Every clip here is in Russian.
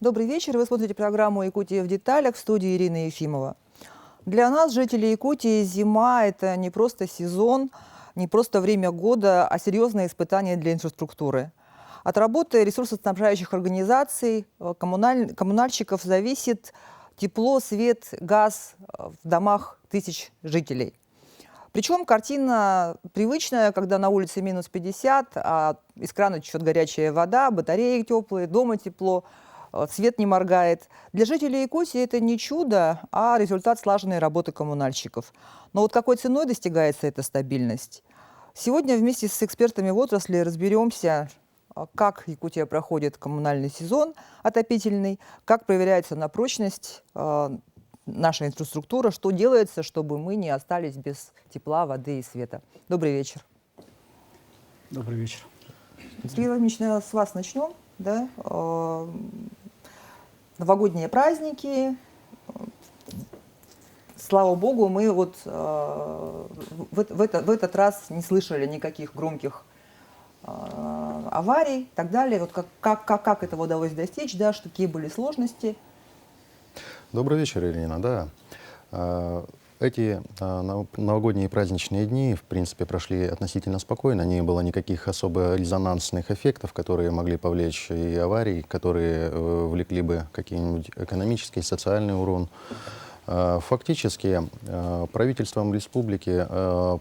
Добрый вечер. Вы смотрите программу «Якутия в деталях», в студии Ирина Ефимова. Для нас, жителей Якутии, зима – это не просто сезон, не просто время года, а серьезное испытание для инфраструктуры. От работы ресурсоснабжающих организаций, коммунальщиков зависит тепло, свет, газ в домах тысяч жителей. Причем картина привычная, когда на улице минус 50, а из крана течет горячая вода, батареи теплые, дома тепло, свет не моргает. Для жителей Якутии это не чудо, а результат слаженной работы коммунальщиков. Но вот какой ценой достигается эта стабильность? Сегодня вместе с экспертами в отрасли разберемся, как Якутия проходит коммунальный сезон отопительный, как проверяется на прочность наша инфраструктура, что делается, чтобы мы не остались без тепла, воды и света. Добрый вечер. Добрый вечер. Сергей Владимирович, с вас начнем. Да? Новогодние праздники. Слава богу, мы вот в этот раз не слышали никаких громких аварий и так далее. Вот как этого удалось достичь, да, какие были сложности? Добрый вечер, Ирина. Да. Эти новогодние праздничные дни, в принципе, прошли относительно спокойно. Не было никаких особо резонансных эффектов, которые могли повлечь и аварий, которые влекли бы какие-нибудь экономический, социальный урон. Фактически правительством республики,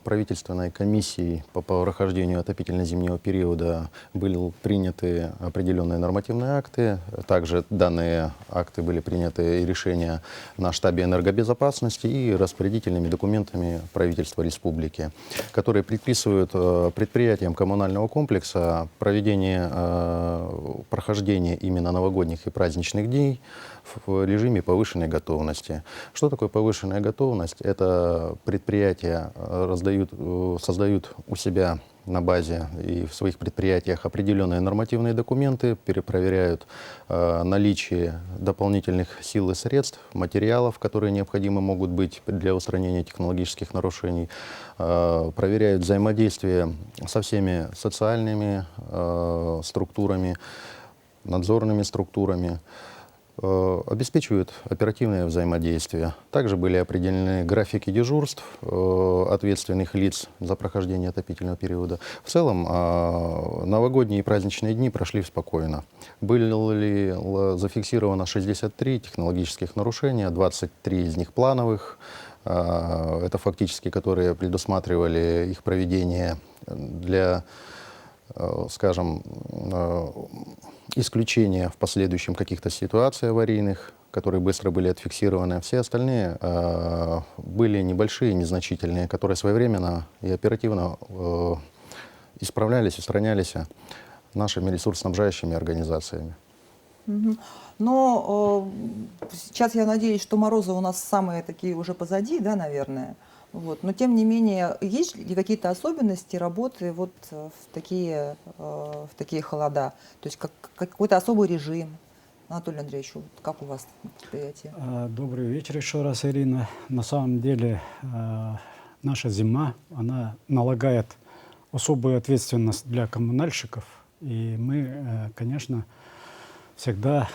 правительственной комиссией по прохождению отопительно-зимнего периода были приняты определенные нормативные акты. Также данные акты были приняты и решения на штабе энергобезопасности и распорядительными документами правительства республики, которые предписывают предприятиям коммунального комплекса прохождение именно новогодних и праздничных дней в режиме повышенной готовности. Что такое повышенная готовность? Это предприятия создают у себя на базе и в своих предприятиях определенные нормативные документы, перепроверяют наличие дополнительных сил и средств, материалов, которые необходимы могут быть для устранения технологических нарушений, проверяют взаимодействие со всеми социальными структурами, надзорными структурами, обеспечивают оперативное взаимодействие. Также были определены графики дежурств ответственных лиц за прохождение отопительного периода. В целом, новогодние и праздничные дни прошли спокойно. Было зафиксировано 63 технологических нарушения, 23 из них плановых. Это фактически, которые предусматривали их проведение для, скажем, исключения в последующем каких-то ситуаций аварийных, которые быстро были отфиксированы. Все остальные были небольшие, незначительные, которые своевременно и оперативно исправлялись, устранялись нашими ресурсоснабжающими организациями. Но сейчас я надеюсь, что морозы у нас самые такие уже позади, да, наверное. Вот. Но тем не менее, есть ли какие-то особенности работы вот в такие холода? То есть какой-то особый режим? Анатолий Андреевич, вот как у вас предприятие? Добрый вечер еще раз, Ирина. На самом деле наша зима, она налагает особую ответственность для коммунальщиков. И мы, конечно, всегда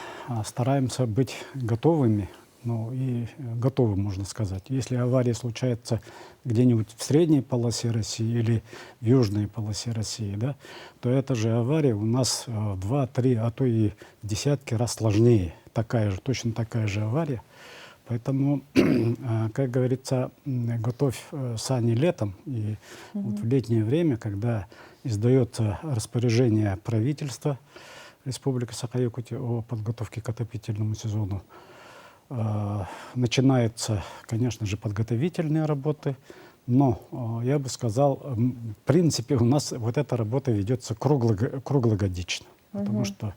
стараемся быть готовыми. Ну и готовы, можно сказать. Если авария случается где-нибудь в средней полосе России или в южной полосе России, да, то эта же авария у нас в 2-3, а то и в десятки раз сложнее. Точно такая же авария. Поэтому, как говорится, готовь сани летом. И вот в летнее время, когда издается распоряжение правительства Республики Саха-Якутия о подготовке к отопительному сезону, начинаются, конечно же, подготовительные работы, но я бы сказал, в принципе, у нас вот эта работа ведется круглогодично, потому что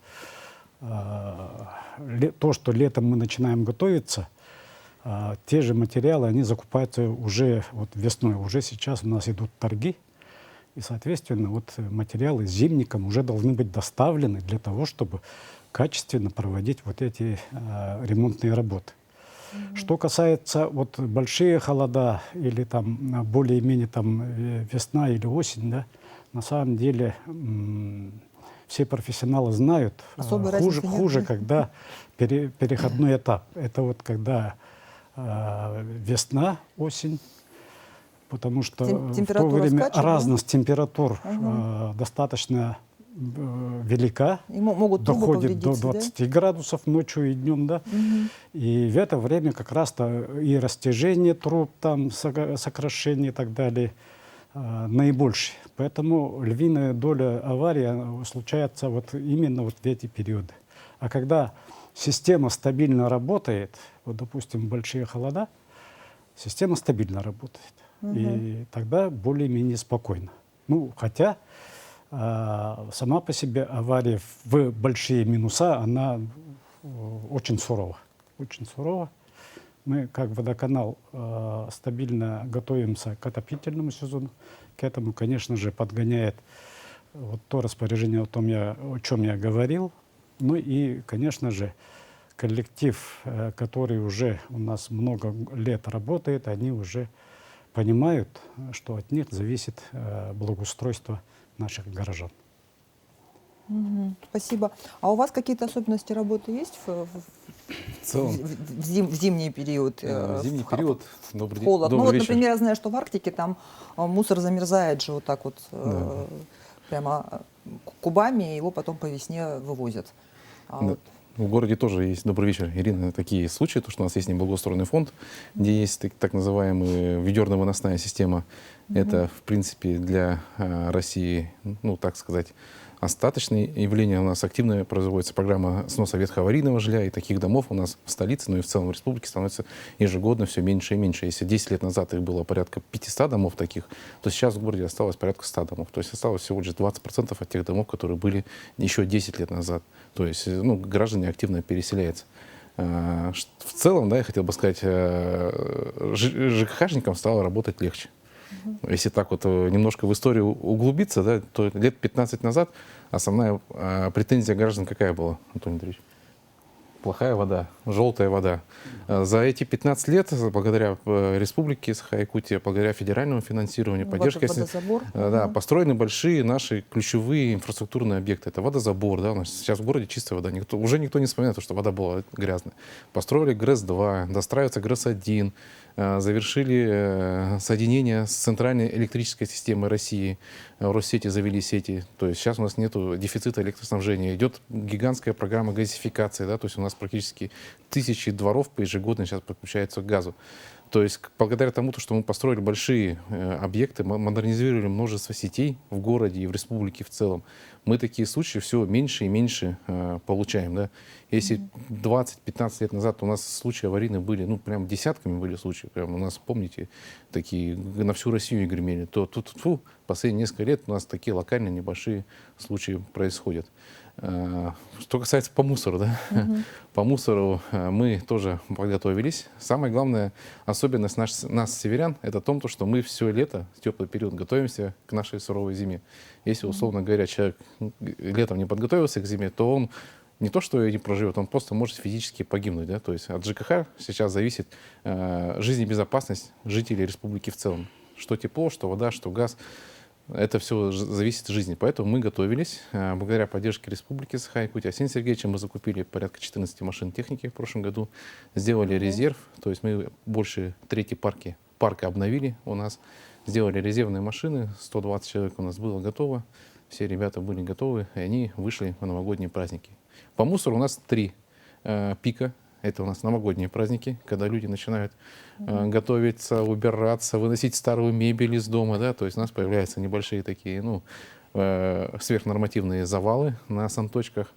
то, что летом мы начинаем готовиться, те же материалы, они закупаются уже вот весной, уже сейчас у нас идут торги, и, соответственно, вот материалы зимникам уже должны быть доставлены для того, чтобы качественно проводить вот эти ремонтные работы. Что касается вот большие холода или там более-менее там весна или осень, да, на самом деле все профессионалы знают, Особой разницы нет. хуже, когда переходной этап. Это вот когда весна, осень, потому что в то температура время скачет, да? разность температур достаточно велика, Могут трубы доходит до повредиться, да? 20 градусов ночью и днем, да. И в это время как раз-то и растяжение труб, там, сокращение и так далее наибольшее. Поэтому львиная доля аварий случается вот именно вот в эти периоды. А когда система стабильно работает, вот, допустим, большие холода, система стабильно работает. И тогда более-менее спокойно. Ну, хотя сама по себе авария в большие минуса, она очень сурова. Очень сурова. Мы, как водоканал, стабильно готовимся к отопительному сезону. К этому, конечно же, подгоняет вот то распоряжение, о чем я говорил. Ну и, конечно же, коллектив, который уже у нас много лет работает, они уже понимают, что от них зависит благоустройство наших горожан. Спасибо. А у вас какие-то особенности работы есть В целом, в зимний период? в зимний период, добрый Холод. Ну добрый вот, вечер. например, я знаю, что в Арктике там мусор замерзает же вот так вот прямо кубами, и его потом по весне вывозят. А Да. вот В городе тоже есть, добрый вечер, Ирина, такие случаи, то, что у нас есть неблагоустроенный фонд, где есть так называемая ведерно-выносная система. Это, в принципе, для России, ну, так сказать, остаточное явление. У нас активно производится программа сноса ветхоаварийного жилья, и таких домов у нас в столице, но и в целом в республике становится ежегодно все меньше и меньше. Если 10 лет назад их было порядка 500 домов таких, то сейчас в городе осталось порядка 100 домов. То есть осталось всего лишь 20% от тех домов, которые были еще 10 лет назад. То есть, ну, граждане активно переселяются. В целом, да, я хотел бы сказать, ЖКХшникам стало работать легче. Если так вот немножко в историю углубиться, да, то лет 15 назад основная претензия граждан какая была, Антоний Андреевич? Плохая вода, желтая вода. За эти 15 лет, благодаря Республике Саха-Якутия, благодаря федеральному финансированию, поддержке, водозабор. да, построены большие наши ключевые инфраструктурные объекты. Это водозабор, да, у нас сейчас в городе чистая вода. Уже никто не вспоминает, что вода была грязная. Построили ГРЭС-2, достраивается ГРЭС-1, завершили соединение с центральной электрической системой России. В Россети завели сети. То есть сейчас у нас нет дефицита электроснабжения. Идет гигантская программа газификации. Да? То есть у нас практически тысячи дворов ежегодно сейчас подключаются к газу. То есть благодаря тому, что мы построили большие объекты, модернизировали множество сетей в городе и в республике в целом, мы такие случаи все меньше и меньше получаем. Да? Если 20-15 лет назад у нас случаи аварийные были, ну, прям десятками были случаи, прям у нас, помните, такие на всю Россию гремели, то тут последние несколько лет у нас такие локальные небольшие случаи происходят. Что касается по мусору, да? По мусору мы тоже подготовились. Самая главная особенность нас, северян, это в том, что мы все лето, в теплый период, готовимся к нашей суровой зиме. Если, условно говоря, человек летом не подготовился к зиме, то он не то, что ее не проживет, он просто может физически погибнуть. Да? То есть от ЖКХ сейчас зависит жизнебезопасность жителей республики в целом. Что тепло, что вода, что газ. Это все зависит от жизни. Поэтому мы готовились. Благодаря поддержке Республики Саха-Якутия Арсения Сергеевича мы закупили порядка 14 машин техники в прошлом году. Сделали резерв. То есть мы больше трети парка обновили у нас. Сделали резервные машины. 120 человек у нас было готово. Все ребята были готовы. И они вышли в новогодние праздники. По мусору у нас 3 пика. Это у нас новогодние праздники, когда люди начинают готовиться, убираться, выносить старую мебель из дома. Да? То есть у нас появляются небольшие такие, ну, сверхнормативные завалы на санточках.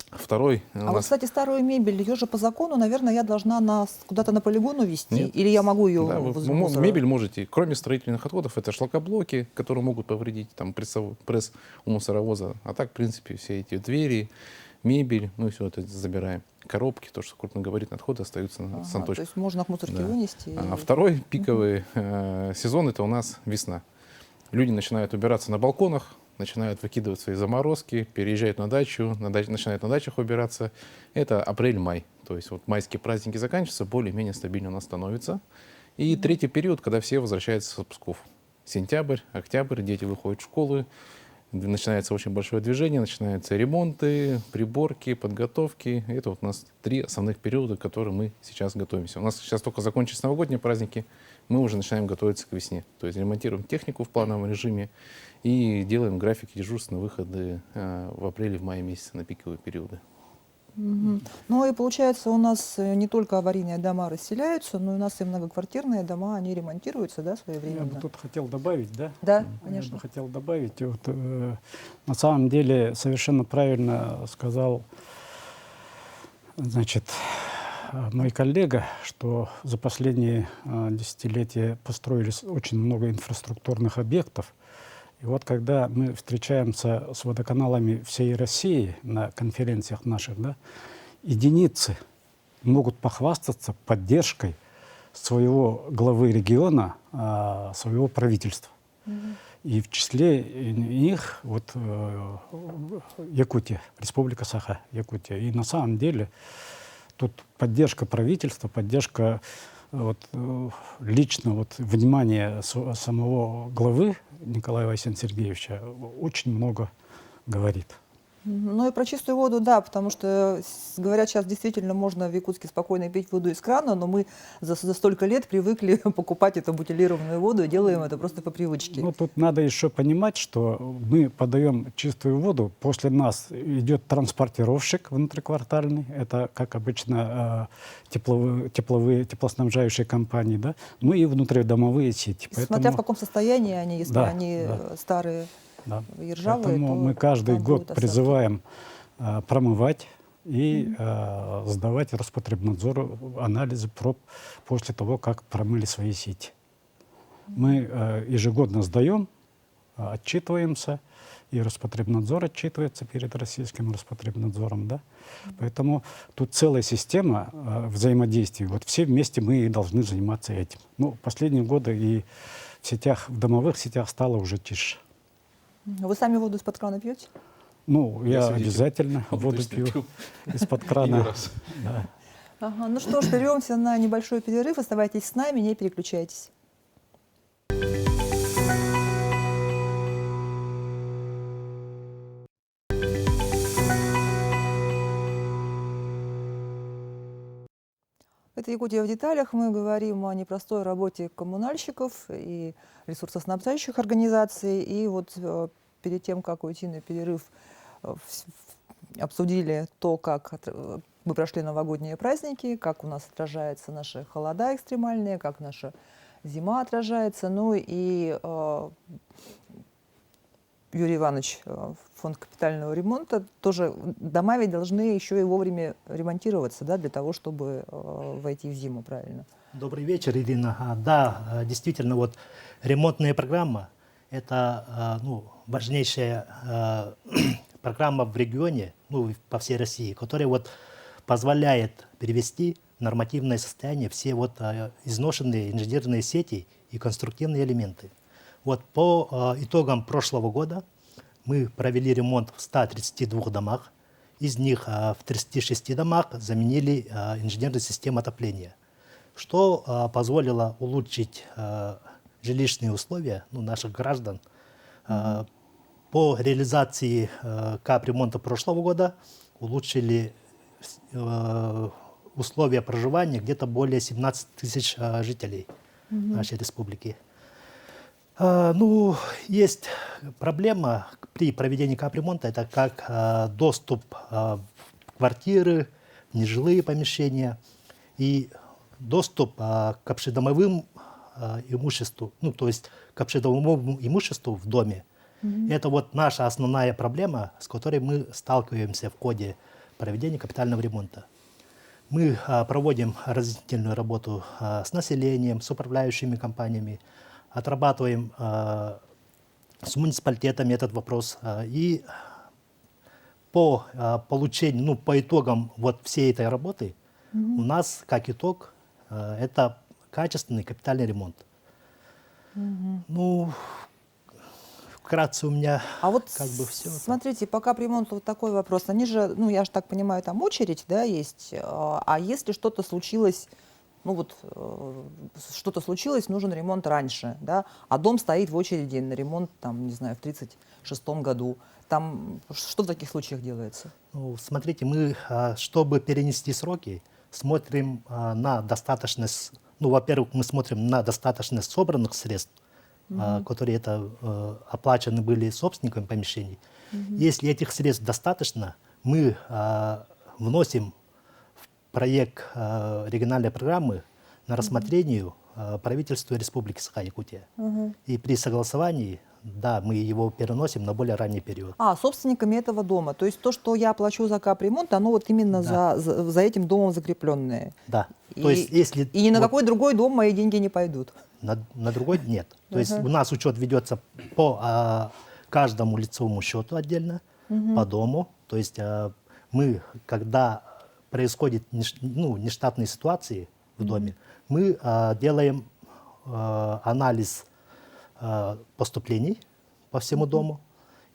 Второй у нас... вот, кстати, старую мебель, ее же по закону, наверное, я должна куда-то на полигон увезти? Нет. Или я могу ее Да, возле вы мусора? мебель можете, кроме строительных отходов, это шлакоблоки, которые могут повредить там, пресс у мусоровоза. А так, в принципе, все эти двери, мебель, ну и все это забираем. Коробки, то, что крупногабаритные отходы остаются на То санточках. есть можно к мусорке Да. вынести? А второй пиковый сезон — это у нас весна. Люди начинают убираться на балконах, начинают выкидывать свои заморозки, переезжают на дачу, начинают на дачах убираться. Это апрель-май. То есть вот майские праздники заканчиваются, более-менее стабильно у нас становится. И третий период, когда все возвращаются с отпусков. Сентябрь, октябрь, дети выходят в школы, начинается очень большое движение, начинаются ремонты, приборки, подготовки. Это вот у нас 3 основных периода, к которым мы сейчас готовимся. У нас сейчас только закончились новогодние праздники, мы уже начинаем готовиться к весне. То есть ремонтируем технику в плановом режиме и делаем графики дежурств на выходы в апреле, в мае месяце на пиковые периоды. Мгм. Ну и получается, у нас не только аварийные дома расселяются, но и у нас и многоквартирные дома, они ремонтируются, да, Я бы своевременно? тут хотел добавить, да? Да, Я конечно. бы хотел добавить. Вот, на самом деле совершенно правильно сказал, значит, мой коллега, что за последние десятилетия построились очень много инфраструктурных объектов. И вот когда мы встречаемся с водоканалами всей России на конференциях наших, да, единицы могут похвастаться поддержкой своего главы региона, своего правительства. И в числе них вот Якутия, Республика Саха, Якутия. И на самом деле тут поддержка правительства, поддержка вот, лично вот, внимание самого главы Николая Васильевича Сергеевича очень много говорит. Ну и про чистую воду, да, потому что, говорят, сейчас действительно можно в Якутске спокойно пить воду из крана, но мы за столько лет привыкли покупать эту бутилированную воду и делаем это просто по привычке. Ну, тут надо еще понимать, что мы подаем чистую воду, после нас идет транспортировщик внутриквартальный, это, как обычно, теплоснабжающие компании, да, ну и внутридомовые сети. Смотря в каком состоянии они, если Да, они да. старые Да. и ржавые, Поэтому то мы каждый там год будут осадки. призываем промывать и сдавать Роспотребнадзору анализы проб после того, как промыли свои сети. Мы ежегодно сдаем, отчитываемся, и Роспотребнадзор отчитывается перед российским Роспотребнадзором. Да? Поэтому тут целая система взаимодействия. Вот все вместе мы и должны заниматься этим. Ну, последние годы и в домовых сетях стало уже тише. Вы сами воду из-под крана пьете? Ну, я свидетель. обязательно воду Точно пью из-под крана. раз. Да. Ага, ну что ж, прервемся на небольшой перерыв. Оставайтесь с нами, не переключайтесь. Это «Якутия в деталях». Мы говорим о непростой работе коммунальщиков и ресурсоснабжающих организаций. И вот перед тем, как уйти на перерыв, обсудили то, как мы прошли новогодние праздники, как у нас отражаются наши холода экстремальные, как наша зима отражается. Ну и Юрий Иванович, фонд капитального ремонта, тоже дома ведь должны еще и вовремя ремонтироваться, да, для того, чтобы войти в зиму, правильно? Добрый вечер, Ирина. Да, действительно, вот ремонтная программа – это важнейшая программа в регионе, ну, по всей России, которая вот позволяет перевести в нормативное состояние все вот изношенные инженерные сети и конструктивные элементы. Вот по итогам прошлого года мы провели ремонт в 132 домах. Из них в 36 домах заменили инженерную систему отопления, что позволило улучшить жилищные условия наших граждан. По реализации капремонта прошлого года улучшили условия проживания где-то более 17 тысяч жителей нашей республики. Есть проблема при проведении капремонта, это как доступ в квартиры, в нежилые помещения и доступ к общедомовым имуществу, то есть к общедомовому имуществу в доме. Это вот наша основная проблема, с которой мы сталкиваемся в ходе проведения капитального ремонта. Мы проводим разъяснительную работу с населением, с управляющими компаниями, отрабатываем с муниципалитетами этот вопрос. И по получению, по итогам вот всей этой работы у нас, как итог, это качественный капитальный ремонт. Вкратце у меня как бы все. Смотрите, по капремонту вот такой вопрос. Они же, я же так понимаю, там очередь, да, есть. А если что-то случилось, ну вот что-то случилось, нужен ремонт раньше, да, а дом стоит в очереди на ремонт, там, не знаю, в 36-м году. Там что в таких случаях делается? Ну, смотрите, мы, чтобы перенести сроки, смотрим на достаточность, ну, во-первых, мы смотрим на достаточность собранных средств, которые оплачены были собственниками помещений. Если этих средств достаточно, мы вносим в проект региональной программы на рассмотрение правительству Республики Саха-Якутия. И при согласовании, да, мы его переносим на более ранний период. Собственниками этого дома. То есть то, что я плачу за капремонт, оно вот именно Да. за этим домом закрепленное. Да. И, То есть, если и ни на вот какой другой дом мои деньги не пойдут. на другой нет. То есть у нас учет ведется по каждому лицевому счету отдельно, по дому. То есть мы, когда происходят нештатные ситуации в доме, мы делаем анализ поступлений по всему дому.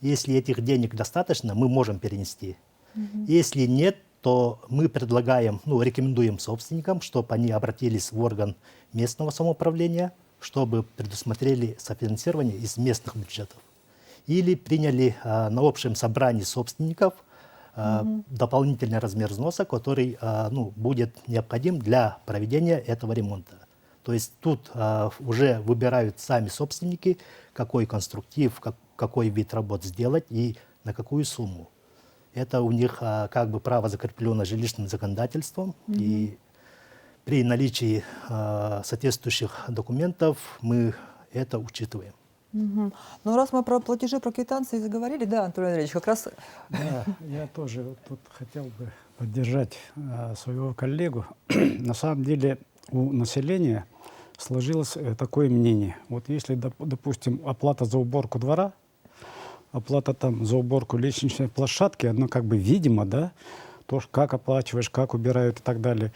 Если этих денег достаточно, мы можем перенести. Если нет, то мы предлагаем, рекомендуем собственникам, чтобы они обратились в орган местного самоуправления, чтобы предусмотрели софинансирование из местных бюджетов. Или приняли на общем собрании собственников дополнительный размер взноса, который будет необходим для проведения этого ремонта. То есть тут уже выбирают сами собственники, какой конструктив, какой вид работ сделать и на какую сумму. Это у них как бы право закреплено жилищным законодательством. И при наличии соответствующих документов мы это учитываем. Ну, раз мы про платежи, про квитанции заговорили, да, Анатолий Андреевич, как раз... Да, я тоже вот тут хотел бы поддержать своего коллегу. На самом деле у населения сложилось такое мнение. Вот если, допустим, оплата за уборку двора, оплата там за уборку лестничной площадки, она как бы видимо, да, то, как оплачиваешь, как убирают и так далее.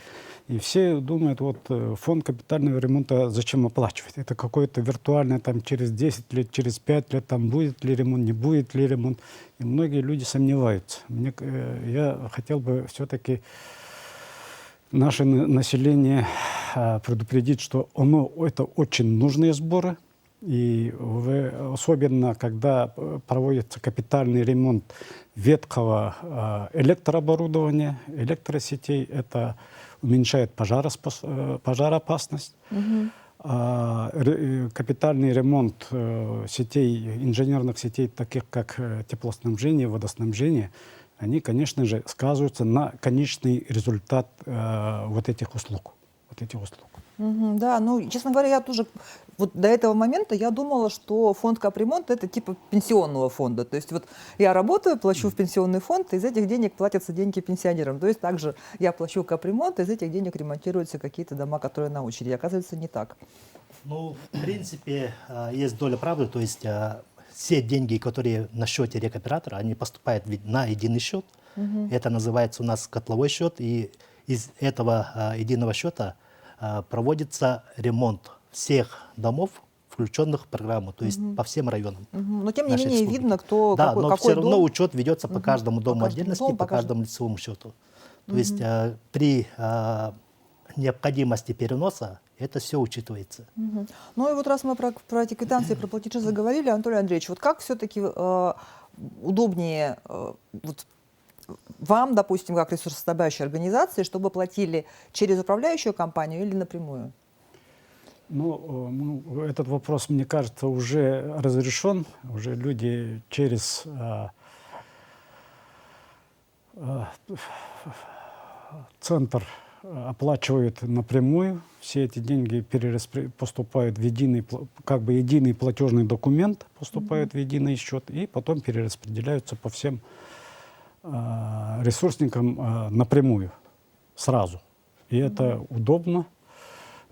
И все думают, вот фонд капитального ремонта зачем оплачивать? Это какой-то виртуальный, там через 10 лет, через 5 лет, там будет ли ремонт, не будет ли ремонт. И многие люди сомневаются. Я хотел бы все-таки наше население предупредить, что это очень нужные сборы. И особенно, когда проводится капитальный ремонт ветхого электрооборудования, электросетей, это уменьшает пожароопасность. Капитальный ремонт сетей, инженерных сетей, таких как теплоснабжение, водоснабжение, они, конечно же, сказываются на конечный результат вот этих услуг. Да, честно говоря, я тоже вот до этого момента я думала, что фонд капремонт это типа пенсионного фонда. То есть вот я работаю, плачу в пенсионный фонд, из этих денег платятся деньги пенсионерам. То есть также я плачу капремонт, из этих денег ремонтируются какие-то дома, которые на очереди. Оказывается, не так. В принципе, есть доля правды. То есть все деньги, которые на счете рекоператора, они поступают на единый счет. Это называется у нас котловой счет. И из этого единого счета проводится ремонт всех домов, включенных в программу, то есть по всем районам. Но тем не нашей менее республики. видно, кто да, какой, но какой все равно дом. учет ведется по каждому дому каждому отдельности, дому, по каждому лицевому счету. То есть при необходимости переноса это все учитывается. Ну и вот раз мы про эти квитанции, про платежи заговорили, Анатолий Андреевич, вот как все-таки удобнее вот вам, допустим, как ресурсоснабжающей организации, чтобы платили через управляющую компанию или напрямую? Этот вопрос, мне кажется, уже разрешен. Уже люди через центр оплачивают напрямую. Все эти деньги поступают в единый платежный документ, поступают в единый счет и потом перераспределяются по всем ресурсникам напрямую, сразу. И это удобно.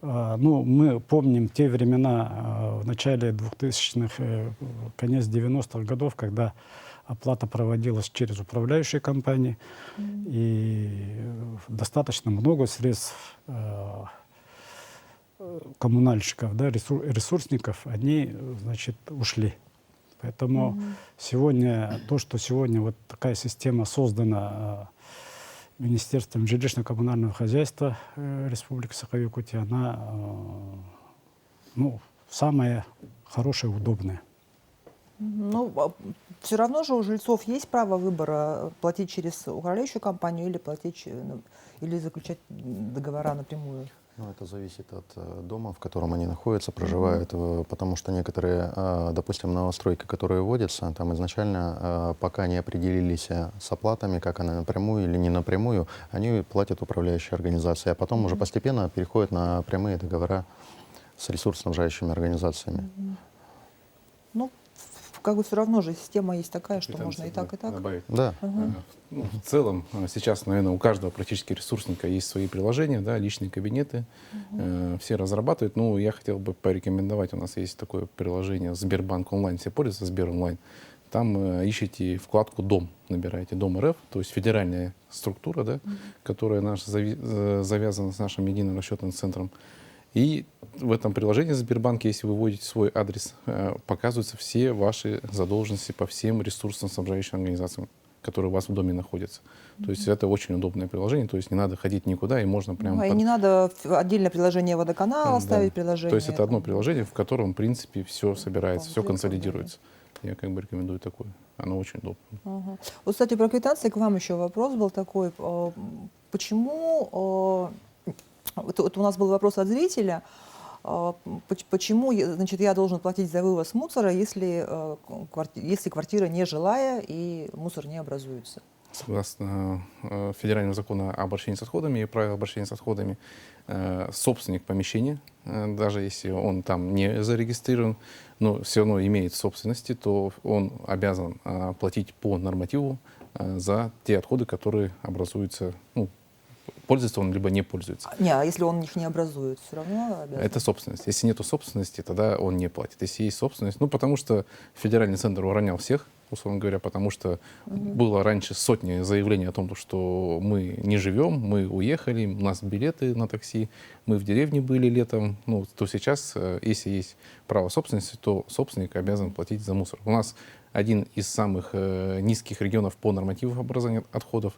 Мы помним те времена в начале 2000-х, конец 90-х годов, когда оплата проводилась через управляющие компании, и достаточно много средств коммунальщиков, да, ресурсников, они, ушли. Поэтому сегодня, то, что сегодня вот такая система создана Министерством жилищно-коммунального хозяйства Республики Саха-Якутия, она ну, самая хорошая, удобная. Ну, все равно же у жильцов есть право выбора платить через управляющую компанию или или заключать договора напрямую. Ну, это зависит от дома, в котором они находятся, проживают, потому что некоторые, допустим, новостройки, которые вводятся, там изначально, пока не определились с оплатами, как она напрямую или не напрямую, они платят управляющие организации, а потом уже постепенно переходят на прямые договора с ресурсоснабжающими организациями. Ну, как бы все равно же система есть такая, что Квитанции, можно и так, да, и так. добавить. Да. Ну, в целом, сейчас, наверное, у каждого практически ресурсника есть свои приложения, да, личные кабинеты. Все разрабатывают. Ну, я хотел бы порекомендовать, у нас есть такое приложение Сбербанк онлайн, все пользуются Сбер онлайн. Там ищите вкладку «Дом», набираете «Дом РФ», то есть федеральная структура, да, которая завязана с нашим единым расчетным центром. И в этом приложении Сбербанк, если вы вводите свой адрес, показываются все ваши задолженности по всем ресурсно-снабжающим организациям, которые у вас в доме находятся. То есть это очень удобное приложение, то есть не надо ходить никуда, и можно прямо... И не надо отдельное приложение водоканала Да. ставить приложение. То есть это одно приложение, в котором, в принципе, все собирается, все Комплекс, консолидируется. Я как бы рекомендую такое. Оно очень удобно. Ага. Вот, кстати, про квитанции к вам еще вопрос был такой. Почему... Вот у нас был вопрос от зрителя. Почему, значит, я должен платить за вывоз мусора, если квартира не жилая и мусор не образуется? Согласно федеральному закону об обращении с отходами и правил обращения с отходами, собственник помещения, даже если он там не зарегистрирован, но все равно имеет собственности, то он обязан платить по нормативу за те отходы, которые образуются, ну, пользуется он либо не пользуется. Не, а если он их не образует, все равно обязан? Это собственность. Если нет собственности, тогда он не платит. Если есть собственность, ну, потому что федеральный центр уронял всех, условно говоря, потому что было раньше сотни заявлений о том, что мы не живем, мы уехали, у нас билеты на такси, мы в деревне были летом. Ну, то сейчас, если есть право собственности, то собственник обязан платить за мусор. У нас один из самых низких регионов по нормативу образования отходов.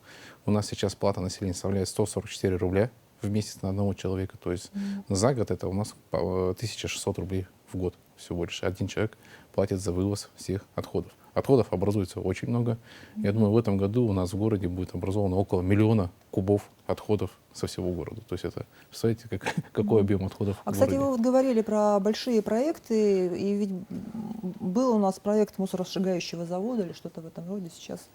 У нас сейчас плата населения составляет 144 рубля в месяц на одного человека. То есть за год это у нас 1600 рублей в год всего лишь. Один человек платит за вывоз всех отходов. Отходов образуется очень много. Я думаю, в этом году у нас в городе будет образовано около 1 миллиона кубов отходов со всего города. То есть это, представляете, какой объем отходов А, в кстати, городе. вы вот говорили про большие проекты, и ведь был у нас проект мусоросжигающего завода или что-то в этом роде. Сейчас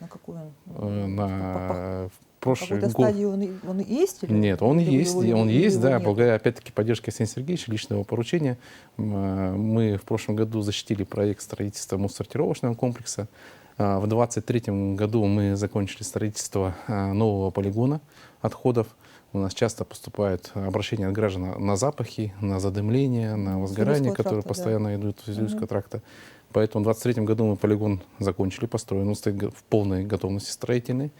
на какой он? На В прошлый какой-то год. стадии он есть? Или, Нет, он или вы есть, его- он или есть, его да, нет? благодаря, опять-таки, поддержке Арсения Сергеевича, личного поручения. Мы в прошлом году защитили проект строительства мусоросортировочного комплекса. В 2023 году мы закончили строительство нового полигона отходов. У нас часто поступают обращения от граждан на запахи, на задымление, на возгорание, Зилюрского которые тракта, постоянно идут из Зилюрского тракта. Поэтому в 2023 году мы полигон закончили, построен, он стоит в полной готовности строительной.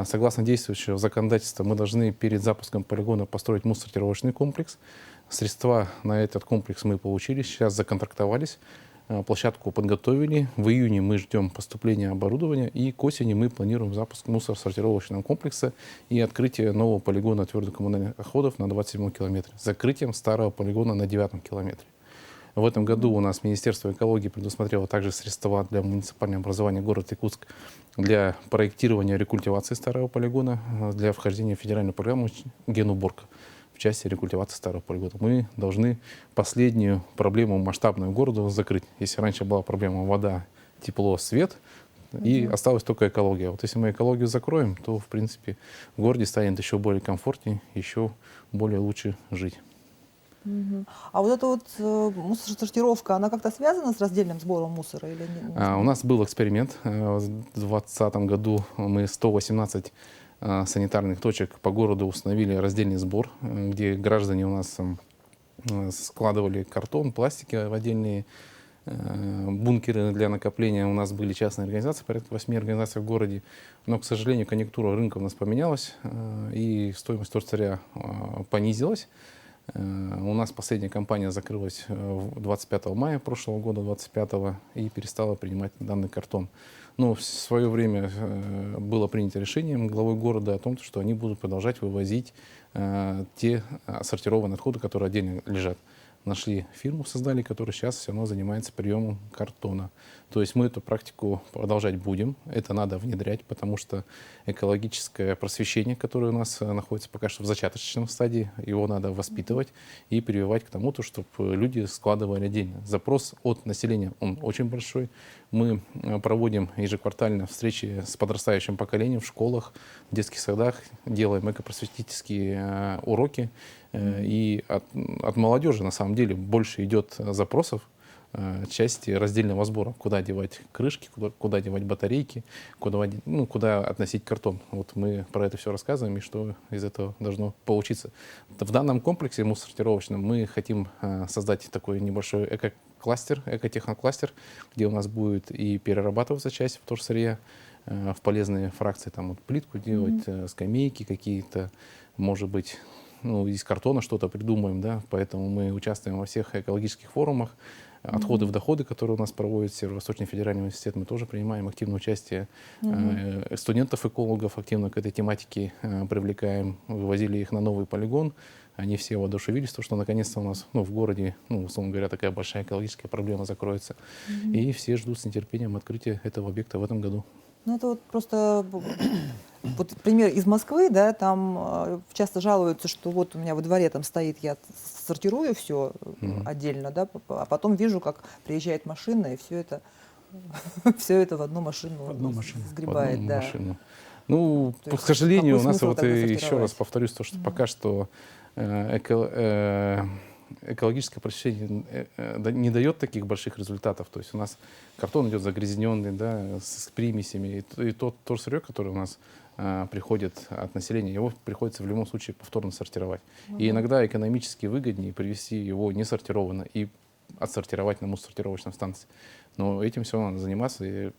Согласно действующего законодательства, мы должны перед запуском полигона построить мусоросортировочный комплекс. Средства на этот комплекс мы получили, сейчас законтрактовались, площадку подготовили. В июне мы ждем поступления оборудования, и к осени мы планируем запуск мусоросортировочного комплекса и открытие нового полигона твердокоммунальных отходов на 27-м километре, с закрытием старого полигона на 9-м километре. В этом году у нас Министерство экологии предусмотрело также средства для муниципального образования города Якутск для проектирования рекультивации старого полигона, для вхождения в федеральную программу «Генуборка» в части рекультивации старого полигона. Мы должны последнюю проблему масштабную города закрыть. Если раньше была проблема вода, тепло, свет, и осталась только экология. Вот если мы экологию закроем, то, в принципе, в городе станет еще более комфортнее, еще более лучше жить. А вот эта вот мусоросортировка, она как-то связана с раздельным сбором мусора? Или не? У нас был эксперимент. В 2020 году мы 118 санитарных точек по городу установили раздельный сбор, где граждане у нас складывали картон, пластики в отдельные бункеры для накопления. У нас были частные организации, порядка 8 организаций в городе. Но, к сожалению, конъюнктура рынка у нас поменялась, и стоимость торцаря понизилась. У нас последняя кампания закрылась 25 мая прошлого года, 25-го, и перестала принимать данный картон. Но в свое время было принято решением главой города о том, что они будут продолжать вывозить те сортированные отходы, которые отдельно лежат. Нашли фирму, создали, которая сейчас все равно занимается приемом картона. То есть мы эту практику продолжать будем. Это надо внедрять, потому что экологическое просвещение, которое у нас находится пока что в зачаточном стадии, его надо воспитывать и прививать к тому, чтобы люди складывали отдельно. Запрос от населения, он очень большой. Мы проводим ежеквартально встречи с подрастающим поколением в школах, в детских садах, делаем экопросветительские уроки. И от молодежи на самом деле больше идет запросов части раздельного сбора. Куда девать крышки, куда девать батарейки, куда относить картон. Вот мы про это все рассказываем и что из этого должно получиться. В данном комплексе мусоросортировочном мы хотим создать такой небольшой эко-кластер, экотехнокластер, где у нас будет и перерабатываться часть вторсырья в полезные фракции, там вот плитку делать, скамейки какие-то, может быть, из картона что-то придумаем, да, поэтому мы участвуем во всех экологических форумах. Отходы в доходы, которые у нас проводит Северо-Восточный федеральный университет, мы тоже принимаем активное участие. Студентов-экологов активно к этой тематике привлекаем, вывозили их на новый полигон. Они все воодушевились, что наконец-то у нас в городе, условно говоря, такая большая экологическая проблема закроется. И все ждут с нетерпением открытия этого объекта в этом году. Ну, это вот просто вот пример из Москвы, да, там часто жалуются, что вот у меня во дворе там стоит, я сортирую все отдельно, да, а потом вижу, как приезжает машина и все это в одну машину сгребает, да. Машину. То к есть сожалению, у какой нас смысл тогда еще сортировать? раз повторюсь, то, что пока что экологическое просвещение не дает таких больших результатов. То есть у нас картон идет загрязненный, да, с примесями. И тот сырье, который у нас приходит от населения, его приходится в любом случае повторно сортировать. И иногда экономически выгоднее привезти его не сортированно и отсортировать на мусоросортировочной станции. Но этим все равно надо заниматься. И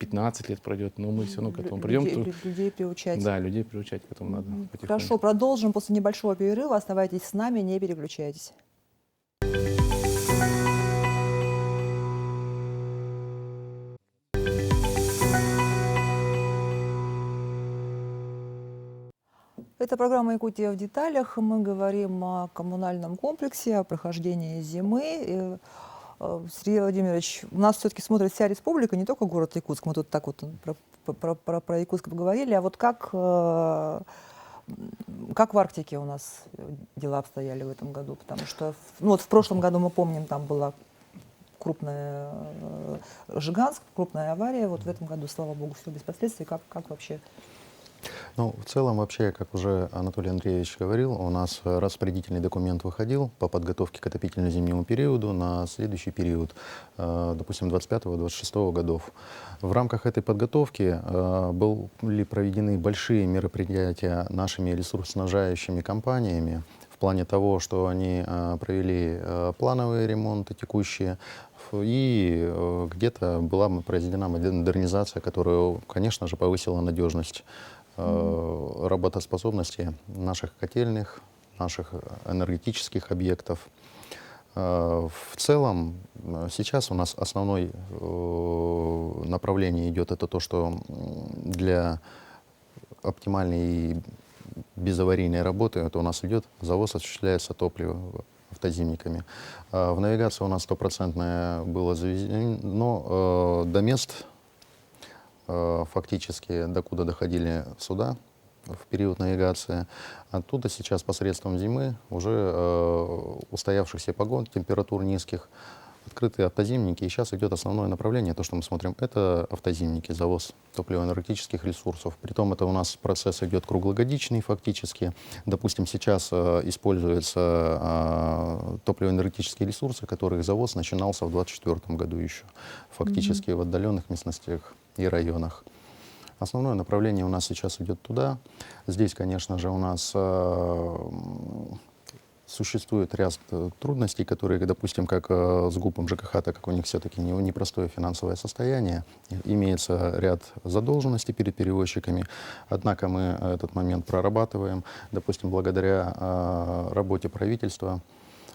10-15 лет пройдет, но мы все равно к этому придем. Людей приучать. Да, людей приучать к этому надо. Потихоньку. Хорошо, продолжим после небольшого перерыва. Оставайтесь с нами, не переключайтесь. Это программа «Якутия в деталях». Мы говорим о коммунальном комплексе, о прохождении зимы. Сергей Владимирович, у нас все-таки смотрит вся республика, не только город Якутск. Мы тут так вот про Якутск поговорили. А вот как в Арктике у нас дела обстояли в этом году? Потому что вот в прошлом году, мы помним, там была крупная Жиганск, крупная авария. Вот в этом году, слава богу, все без последствий. Как вообще? В целом, вообще, как уже Анатолий Андреевич говорил, у нас распорядительный документ выходил по подготовке к отопительно-зимнему периоду на следующий период, допустим, 25-26 годов. В рамках этой подготовки были проведены большие мероприятия нашими ресурсоснабжающими компаниями в плане того, что они провели плановые ремонты текущие, и где-то была произведена модернизация, которая, конечно же, повысила надежность работоспособности наших котельных, наших энергетических объектов. В целом, сейчас у нас основное направление идет это то, что для оптимальной и безаварийной работы это у нас идет завоз, осуществляется топливо автозимниками. В навигации у нас 100% было завезено, но до мест фактически, докуда доходили суда в период навигации. Оттуда сейчас посредством зимы, уже устоявшихся погод, температур низких, открытые автозимники. И сейчас идет основное направление, то, что мы смотрим, это автозимники, завоз топливо-энергетических ресурсов. Притом это у нас процесс идет круглогодичный фактически. Допустим, сейчас используются топливо-энергетические ресурсы, которых завоз начинался в 2024 году еще, фактически в отдаленных местностях и районах. Основное направление у нас сейчас идет туда. Здесь, конечно же, у нас существует ряд трудностей, которые, допустим, как с ГУПом ЖКХ, так как у них все-таки непростое финансовое состояние, имеется ряд задолженностей перед перевозчиками, однако мы этот момент прорабатываем. Допустим, благодаря работе правительства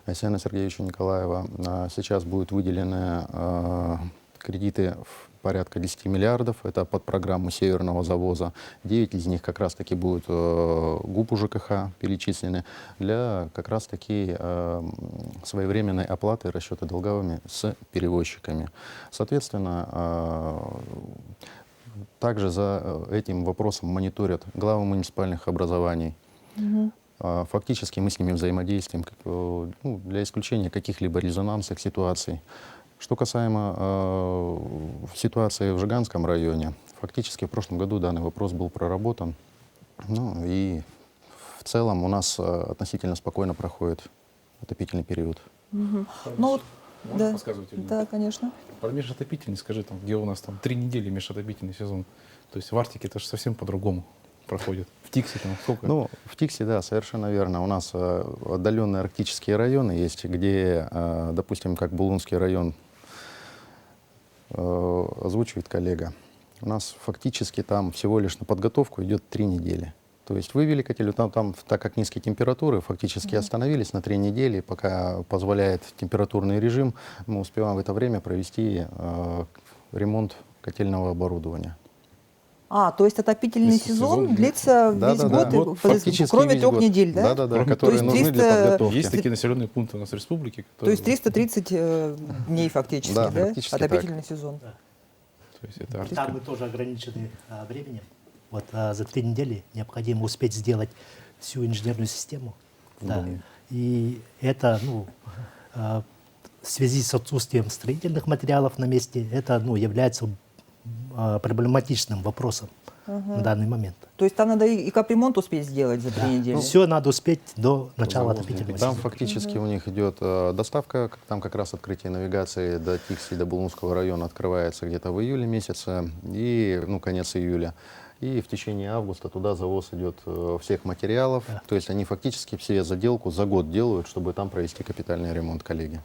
Айсена Сергеевича Николаева сейчас будет выделена кредиты в порядка 10 миллиардов. Это под программу северного завоза. 9 из них как раз-таки будут ГУПу ЖКХ перечислены для как раз-таки своевременной оплаты и расчета долговыми с перевозчиками. Соответственно, также за этим вопросом мониторят главы муниципальных образований. Фактически мы с ними взаимодействуем для исключения каких-либо резонансных ситуаций. Что касаемо ситуации в Жиганском районе, фактически в прошлом году данный вопрос был проработан. Ну и в целом у нас относительно спокойно проходит отопительный период. Ну вот, Можно да, подсказывать или нет? да, конечно. Про межотопительный скажи, там, где у нас там 3 недели межотопительный сезон. То есть в Арктике это же совсем по-другому проходит. В Тиксе там сколько? Ну, в Тиксе, да, совершенно верно. У нас отдаленные арктические районы есть, где, допустим, как Булунский район озвучивает коллега, у нас фактически там всего лишь на подготовку идет 3 недели. То есть вывели котель, там, так как низкие температуры, фактически остановились на 3 недели, пока позволяет температурный режим, мы успеваем в это время провести ремонт котельного оборудования. То есть отопительный Весь сезон сезон длится весь Да-да-да. год, Вот фактически кроме весь 3 год. недель, да? Да-да-да, То которые есть нужны для 300 подготовки. Есть такие населенные пункты у нас в республике, То есть которые... 330 дней фактически, Да, да? фактически Отопительный сезон. То есть это Там мы тоже ограничены временем. Вот за 3 недели необходимо успеть сделать всю инженерную систему. Да. И это, в связи с отсутствием строительных материалов на месте, это, является проблематичным вопросом на данный момент. То есть там надо и капремонт успеть сделать за 3 недели. Все надо успеть до начала Завозные отопительного Там сезона. фактически у них идет доставка, там как раз открытие навигации до Тикси, до Булунского района открывается где-то в июле месяце и, конец июля. И в течение августа туда завоз идет всех материалов. Да. То есть они фактически все заделку за год делают, чтобы там провести капитальный ремонт, коллеги.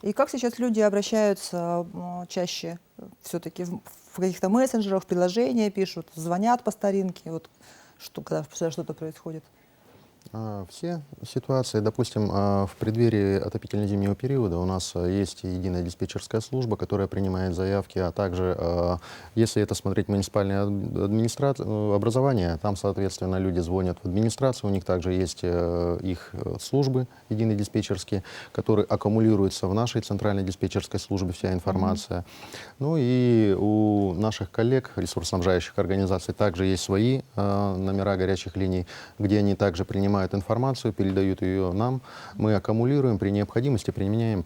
И как сейчас люди обращаются чаще? Все-таки в каких-то мессенджерах, приложения пишут, звонят по старинке, вот когда что-то происходит? Все ситуации, допустим, в преддверии отопительно-зимнего периода у нас есть единая диспетчерская служба, которая принимает заявки, а также, если это смотреть муниципальное образование, там, соответственно, люди звонят в администрацию, у них также есть их службы единые диспетчерские, которые аккумулируются в нашей центральной диспетчерской службе, вся информация. Ну и у наших коллег, ресурсоснабжающих организаций, также есть свои номера горячих линий, где они также принимают информацию, передают ее нам, мы аккумулируем, при необходимости принимаем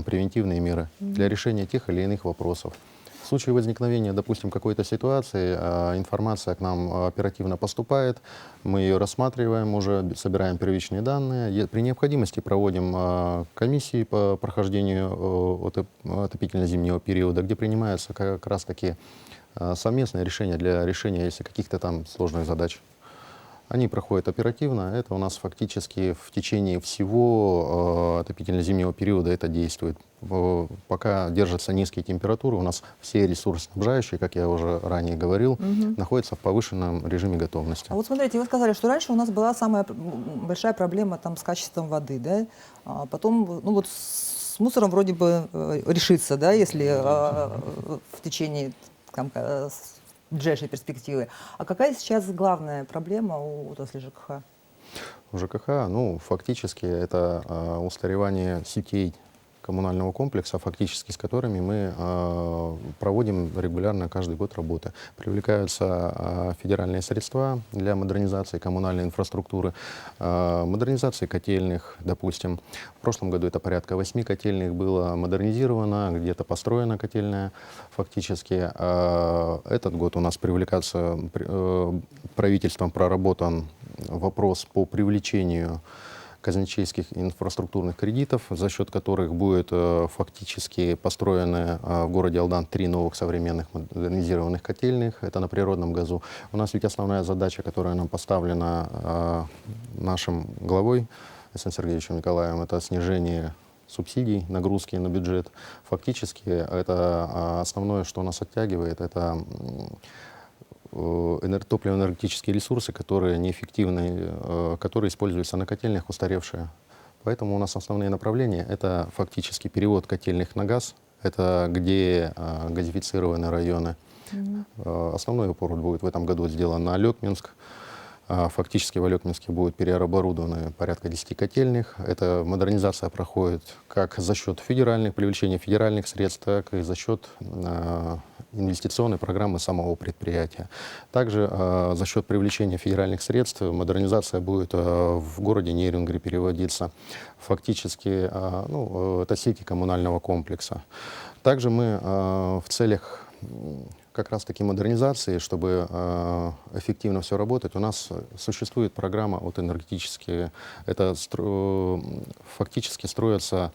превентивные меры для решения тех или иных вопросов. В случае возникновения, допустим, какой-то ситуации, информация к нам оперативно поступает, мы ее рассматриваем, уже собираем первичные данные, при необходимости проводим комиссии по прохождению отопительно-зимнего периода, где принимаются как раз-таки совместные решения для решения, если каких-то там сложных задач. Они проходят оперативно. Это у нас фактически в течение всего отопительно-зимнего периода это действует. Пока держатся низкие температуры, у нас все ресурсоснабжающие, как я уже ранее говорил, находятся в повышенном режиме готовности. А вот смотрите, вы сказали, что раньше у нас была самая большая проблема там, с качеством воды, да? А потом, с мусором вроде бы решится, да, если в течение ближайшей перспективы. А какая сейчас главная проблема у отрасли ЖКХ? У ЖКХ, фактически это устаревание сетей коммунального комплекса, фактически с которыми мы проводим регулярно каждый год работы. Привлекаются федеральные средства для модернизации коммунальной инфраструктуры, модернизации котельных, допустим. В прошлом году это порядка 8 котельных было модернизировано, где-то построена котельная фактически. Этот год у нас привлекаться правительством проработан вопрос по привлечению казначейских инфраструктурных кредитов, за счет которых будет фактически построены в городе Алдан 3 новых современных модернизированных котельных. Это на природном газу. У нас ведь основная задача, которая нам поставлена нашим главой С.Н. Сергеевичем Николаевым, это снижение субсидий, нагрузки на бюджет. Фактически это основное, что нас оттягивает, это топливно-энергетические ресурсы, которые неэффективны, которые используются на котельных, устаревшие. Поэтому у нас основные направления — это фактически перевод котельных на газ, это где газифицированы районы. Основной упор будет в этом году сделан на Алекминск. Фактически в Алекминске будет переоборудованы порядка 10 котельных. Эта модернизация проходит как за счет привлечения федеральных средств, так и за счет инвестиционной программы самого предприятия. Также за счет привлечения федеральных средств модернизация будет в городе Нерюнгри переводиться. Фактически это сети коммунального комплекса. Также мы в целях как раз-таки модернизации, чтобы эффективно все работать, у нас существует программа от энергетические. Это фактически строятся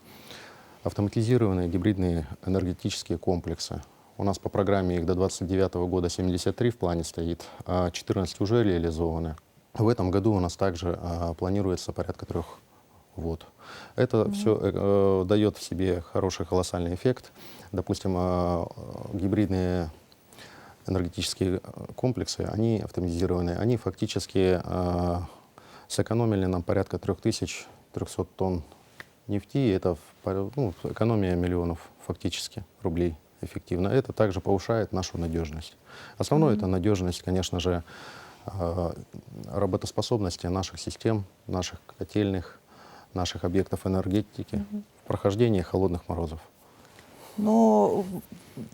автоматизированные гибридные энергетические комплексы. У нас по программе их до 2029 года 73 в плане стоит, а 14 уже реализованы. В этом году у нас также планируется порядка 3 вод. Это все дает в себе хороший колоссальный эффект. Допустим, гибридные энергетические комплексы, они автоматизированные, они фактически сэкономили нам порядка 3300 тонн нефти. Это экономия миллионов фактически рублей эффективно. Это также повышает нашу надежность. Основное это надежность, конечно же, работоспособности наших систем, наших котельных, наших объектов энергетики в прохождении холодных морозов. Но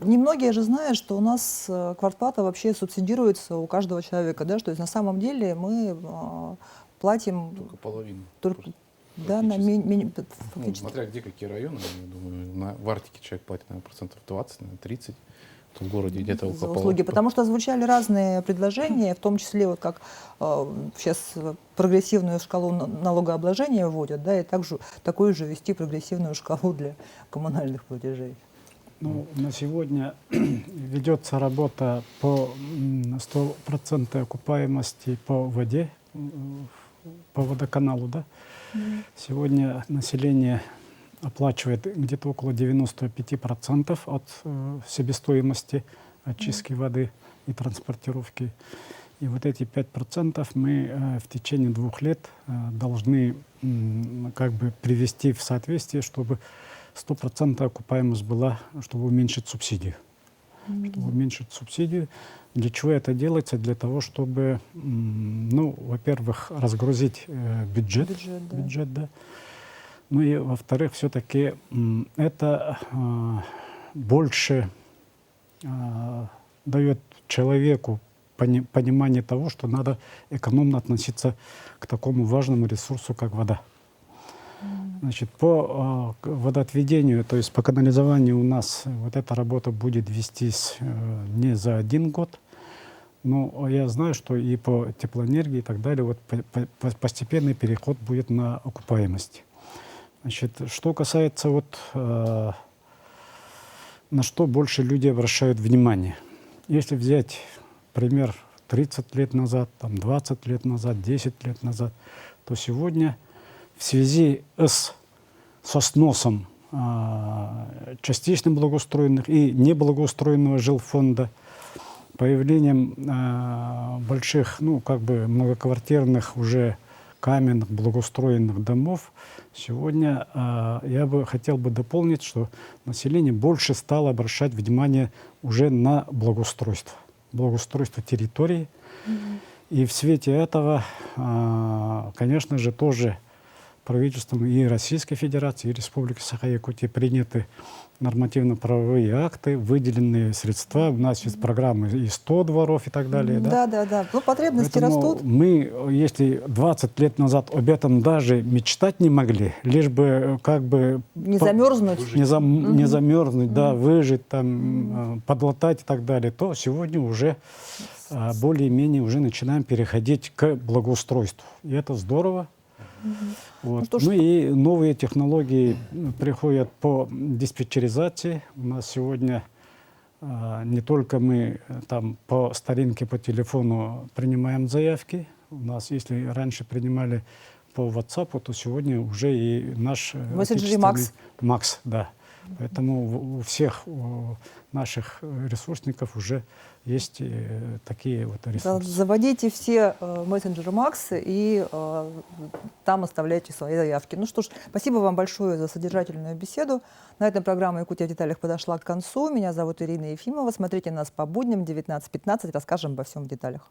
немногие же знают, что у нас квартплата вообще субсидируется у каждого человека, да, что есть на самом деле мы платим Только половину. только, да, на фактически. Смотря где какие районы, я думаю, в Арктике человек платит, наверное, процентов 20, наверное, 30. В городе где-то за около услуги, потому что звучали разные предложения, в том числе вот как сейчас прогрессивную шкалу налогообложения вводят, да, и также такую же ввести прогрессивную шкалу для коммунальных платежей. Ну, на сегодня ведется работа по 100% окупаемости по воде, по водоканалу, да. Сегодня население оплачивает где-то около 95% от себестоимости очистки воды и транспортировки. И вот эти 5% мы в течение 2 лет должны как бы привести в соответствие, чтобы 100% окупаемость была, чтобы уменьшить субсидию. Чтобы уменьшить субсидию. Для чего это делается? Для того, чтобы, ну, во-первых, разгрузить бюджет, да. Ну и, во-вторых, все-таки это больше дает человеку понимание того, что надо экономно относиться к такому важному ресурсу, как вода. Значит, по водоотведению, то есть по канализованию у нас вот эта работа будет вестись не за 1 год, но я знаю, что и по теплоэнергии и так далее, вот постепенный переход будет на окупаемость. Значит, что касается вот, на что больше люди обращают внимание. Если взять пример 30 лет назад, там, 20 лет назад, 10 лет назад, то сегодня в связи со сносом частично благоустроенных и неблагоустроенного жилфонда, появлением больших, ну, как бы многоквартирных уже каменных благоустроенных домов, сегодня я бы хотел бы дополнить, что население больше стало обращать внимание уже на благоустройство территории. И в свете этого, конечно же, тоже правительством и Российской Федерации, и Республики Саха-Якутия приняты нормативно-правовые акты, выделенные средства. У нас есть программы и 100 дворов и так далее. Да. Ну, потребности Поэтому растут. мы, если 20 лет назад об этом даже мечтать не могли, лишь бы как бы... Не замерзнуть. Не замерзнуть, да, выжить, там, подлатать и так далее, то сегодня уже более-менее уже начинаем переходить к благоустройству. И это здорово. Вот. Ну и новые технологии приходят по диспетчеризации. У нас сегодня не только мы там по старинке, по телефону принимаем заявки. У нас, если раньше принимали по WhatsApp, то сегодня уже и наш мессенджер Макс. Макс, да. Поэтому у всех наших ресурсников уже есть такие вот ресурсы. Заводите все мессенджеры Макс и там оставляйте свои заявки. Ну что ж, спасибо вам большое за содержательную беседу. На этом программа «Якутия в деталях» подошла к концу. Меня зовут Ирина Ефимова. Смотрите нас по будням 19:15. Расскажем обо всем в деталях.